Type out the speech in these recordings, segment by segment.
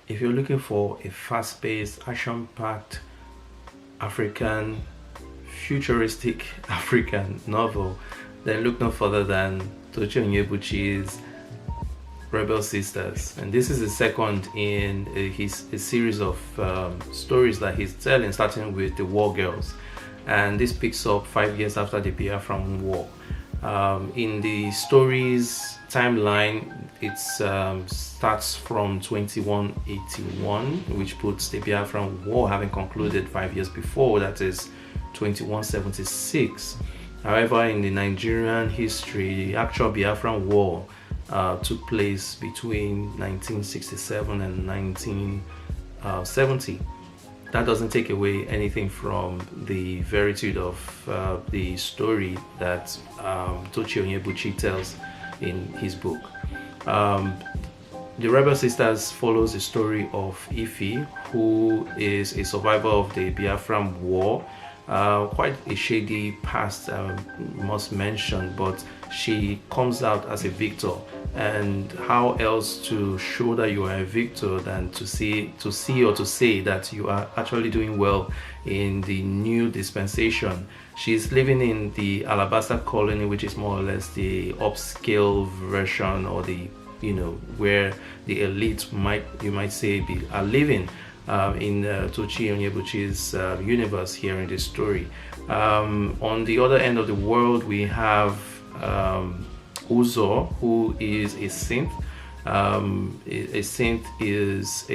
if you're looking for a fast-paced, action-packed African, futuristic African novel, then look no further than Tochi Onyebuchi's Rebel Sisters. And this is the second in a series of stories that he's telling, starting with the War Girls. And this picks up 5 years after the Biafran War. In the story's timeline, it starts from 2181, which puts the Biafran War having concluded 5 years before, that is 2176. However, in the Nigerian history, the actual Biafran War took place between 1967 and 1970. That doesn't take away anything from the veritude of the story that Tochi Onyebuchi tells in his book. The Rebel Sisters follows the story of Ife, who is a survivor of the Biafran War. Quite a shady past, must mention, but she comes out as a victor. And how else to show that you are a victor than to see or to say that you are actually doing well in the new dispensation. She's living in the Alabaster colony, which is more or less the upscale version, or the, where the elite you might say are living in Tochi Onyebuchi's universe here in this story. On the other end of the world, we have Uzo, who is a synth. A synth is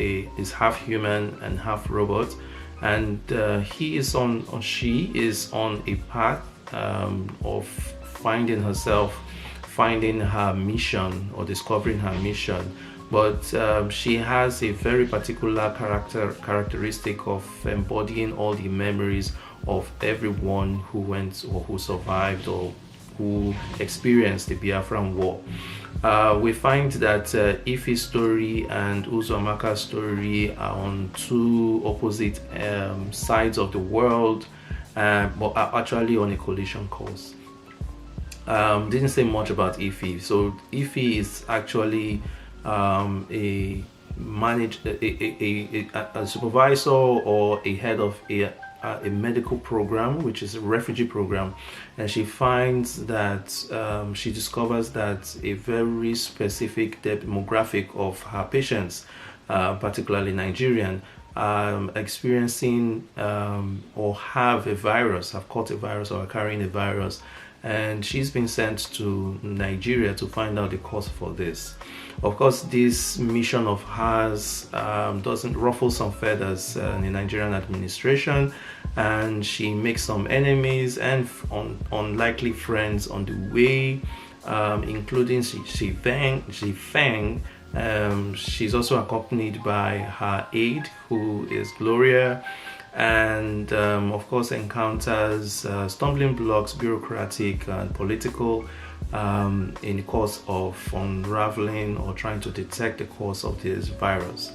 half human and half robot, and she is on a path of finding her mission, or discovering her mission. But she has a very particular characteristic of embodying all the memories of everyone who went, or who survived, or who experienced the Biafran War. We find that Ife's story and Uzoamaka's story are on two opposite sides of the world, but are actually on a collision course. Didn't say much about Ife. So Ife is actually a supervisor or a head of a medical program, which is a refugee program, and she finds that she discovers that a very specific demographic of her patients, particularly Nigerian, experiencing or have caught a virus or are carrying a virus, and she's been sent to Nigeria to find out the cause for this. Of course, this mission of hers doesn't ruffle some feathers in the Nigerian administration, and she makes some enemies and unlikely friends on the way, including Xi Feng. She's also accompanied by her aide, who is Gloria, and of course encounters stumbling blocks, bureaucratic and political, in the course of unraveling or trying to detect the cause of this virus.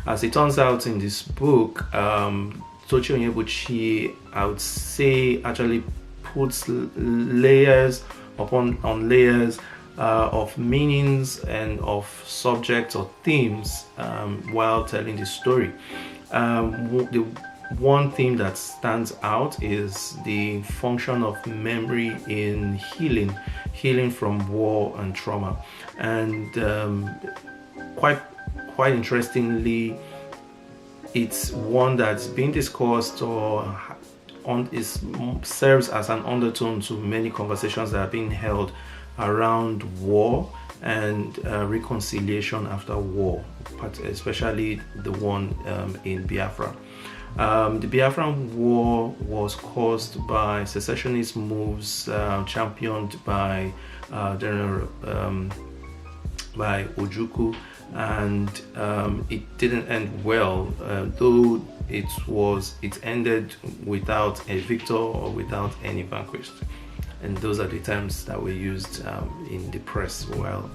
As it turns out in this book, Tochi Onyebuchi, I would say, actually puts layers upon layers of meanings and of subjects or themes while telling the story. The one theme that stands out is the function of memory in healing from war and trauma. And quite interestingly, it's one that's been discussed or serves as an undertone to many conversations that are being held around war and reconciliation after war, but especially the one in Biafra. The Biafran War was caused by secessionist moves championed by General by Ojukwu, and it didn't end well, though it ended without a victor or without any vanquished. And those are the terms that were used in the press while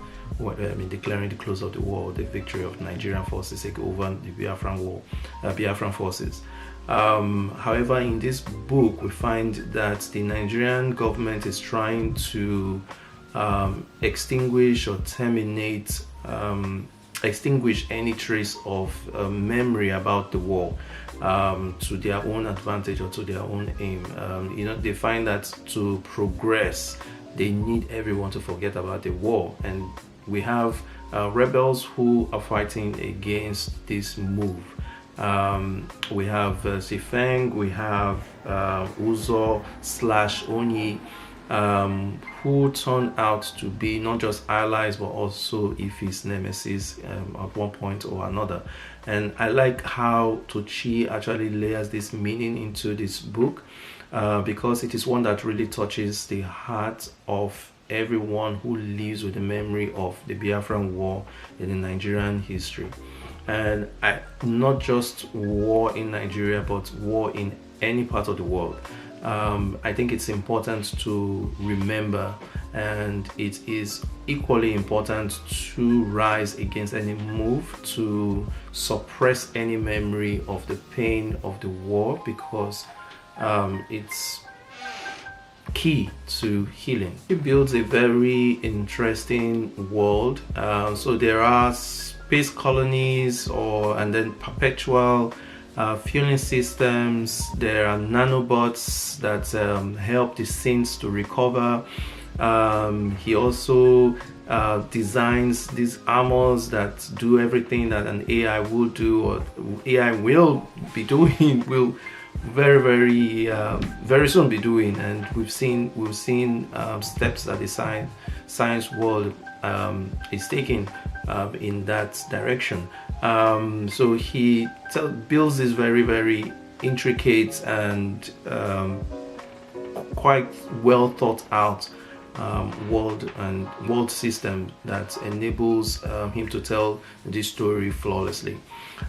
declaring the close of the war, the victory of Nigerian forces over the Biafran forces. However, in this book, we find that the Nigerian government is trying to extinguish or terminate extinguish any trace of memory about the war to their own advantage or to their own aim. They find that to progress, they need everyone to forget about the war, and we have rebels who are fighting against this move. We have Sifeng, we have Uzo / Onyi, who turn out to be not just allies but also Ife's nemesis at one point or another. And I like how Tochi actually layers this meaning into this book, because it is one that really touches the heart of everyone who lives with the memory of the Biafran War in the Nigerian history. And not just war in Nigeria, but war in any part of the world. I think it's important to remember, and it is equally important to rise against any move to suppress any memory of the pain of the war, because it's key to healing. It builds a very interesting world. So there are space colonies, and then perpetual fueling systems. There are nanobots that help the saints to recover. He also designs these armors that do everything that an AI would do, or AI will be doing, will very soon be doing. And we've seen steps that the science world is taking in that direction. So he builds this very intricate and quite well thought out world system that enables him to tell this story flawlessly.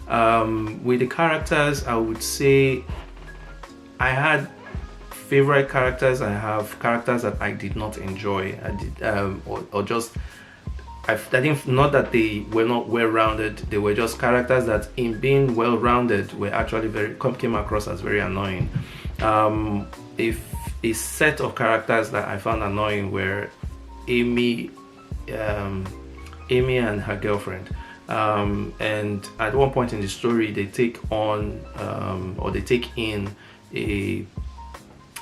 With the characters, I would say I had favorite characters. I have characters that I did not enjoy. I did, or just I think not that they were not well-rounded. They were just characters that, in being well-rounded, were actually came across as very annoying. If a set of characters that I found annoying were Amy and her girlfriend. And at one point in the story, they take on or they take in a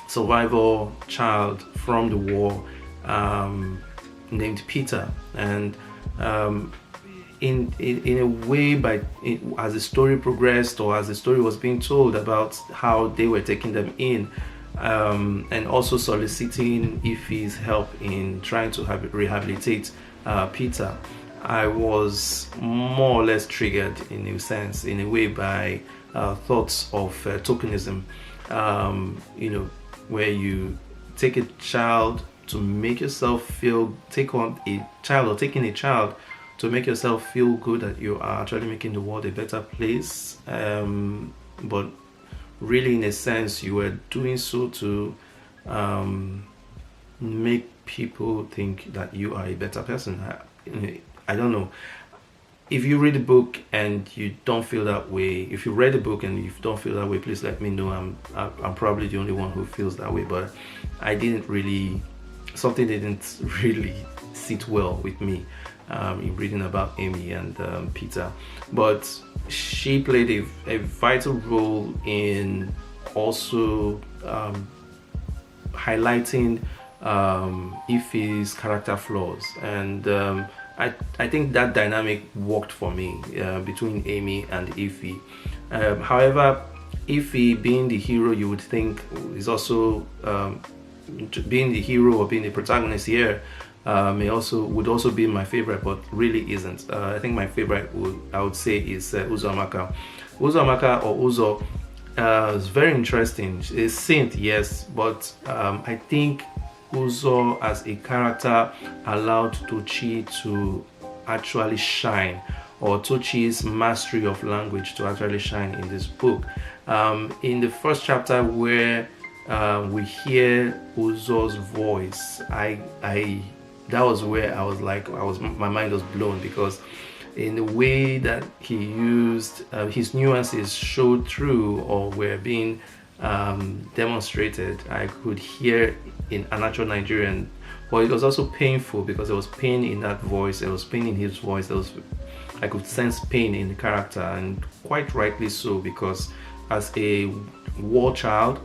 survivor child from the war named Peter, and in a way, as the story progressed, or as the story was being told about how they were taking them in, and also soliciting Ife's help in trying to rehabilitate Peter, I was more or less triggered in a way by thoughts of tokenism, where you take a child to make yourself feel, taking a child to make yourself feel good that you are actually making the world a better place, but really, in a sense, you were doing so to make people think that you are a better person. I don't know. If you read the book and you don't feel that way, if you read the book and you don't feel that way, please let me know. I'm probably the only one who feels that way, but something didn't really sit well with me in reading about Amy and Peter. But she played a vital role in also highlighting Ife's character flaws, and I think that dynamic worked for me between Amy and Ife. However, Ife, being the hero, you would think is also being the hero or being the protagonist here, would also be my favorite, but really isn't. I think my favorite I would say is Uzo Amaka. Uzo Amaka, or Uzo, is very interesting. She's saint, yes, but I think Uzo as a character allowed Tochi to actually shine, or Tochi's mastery of language to actually shine in this book. In the first chapter, where we hear Uzo's voice, that was where my mind was blown, because in the way that he used his nuances showed through, or were being demonstrated. I could hear in a natural Nigerian, but it was also painful because there was pain in that voice, there was pain in his voice, there was I could sense pain in the character, and quite rightly so, because as a war child,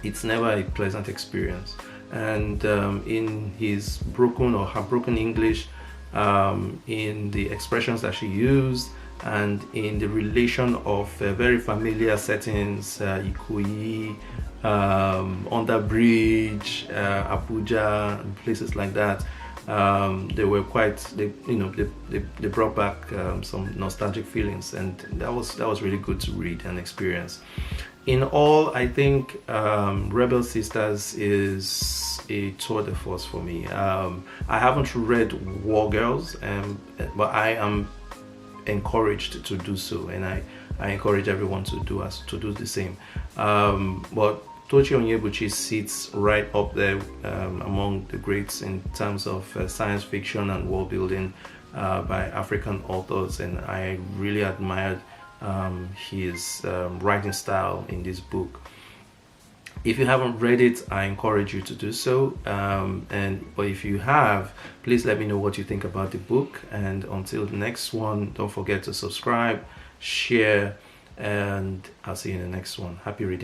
it's never a pleasant experience. And in his broken or her broken English, in the expressions that she used, and in the relation of very familiar settings, Ikoyi, under bridge, Abuja, and places like that. They were quite, they brought back some nostalgic feelings, and that was really good to read and experience. In all, I think Rebel Sisters is a tour de force for me. I haven't read War Girls, but I am encouraged to do so, and I encourage everyone to do the same. But Tochi Onyebuchi sits right up there among the greats in terms of science fiction and world building by African authors, and I really admired his writing style in this book. If you haven't read it, I encourage you to do so. But if you have, please let me know what you think about the book. And until the next one, don't forget to subscribe, share, and I'll see you in the next one. Happy reading.